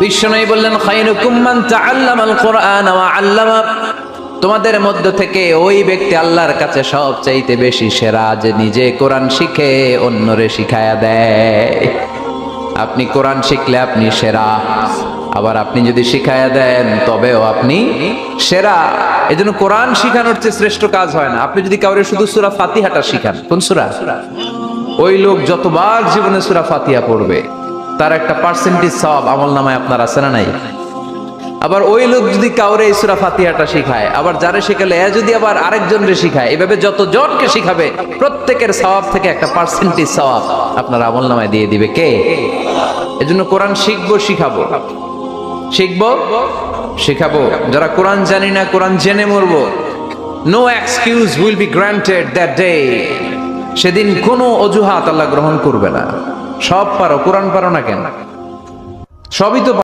বিশ্বনবী বললেন খায়রুকুম মান তাআল্লামাল কুরআন ওয়া আল্লামা, তোমাদের মধ্য থেকে ওই ব্যক্তি আল্লাহর কাছে সবচাইতে বেশি সেরা যে নিজে কোরআন শিখে অন্যরে শিখায়া দেয়। আপনি কোরআন শিখলে আপনি সেরা, আবার আপনি যদি শিখায়া দেন তবেও আপনি সেরা। এজন্য কোরআন শিখানোর চেয়ে শ্রেষ্ঠ কাজ হয় না। আপনি যদি কাউরে শুধু সূরা ফাতিহাটা শিখান, কোন সূরা, ওই লোক যতবার জীবনে সূরা ফাতিহা পড়বে তার একটা পার্সেন্টেজ সওয়াব আমলনামায় আপনার আছে না নাই? আবার ওই লোক যদি কাউরে এই সূরা ফাতিহাটা শিখায়, আবার যারে শিখালে এ যদি আবার আরেকজনরে শিখায়, এভাবে যতজনকে শিখাবে প্রত্যেকের সওয়াব থেকে একটা পার্সেন্টেজ সওয়াব আপনার আমলনামায় দিয়ে দিবে কে? এজন্য কোরআন শিখবো, শিখাবো, শিখবো, শিখাবো। যারা কোরআন জানি না কোরআন জেনে মরবো, no excuse will be granted that day. সেদিন কোনো অজুহাত আল্লাহ গ্রহণ করবে না। সব পারো, কোরআন পারো না কেন? সবই তো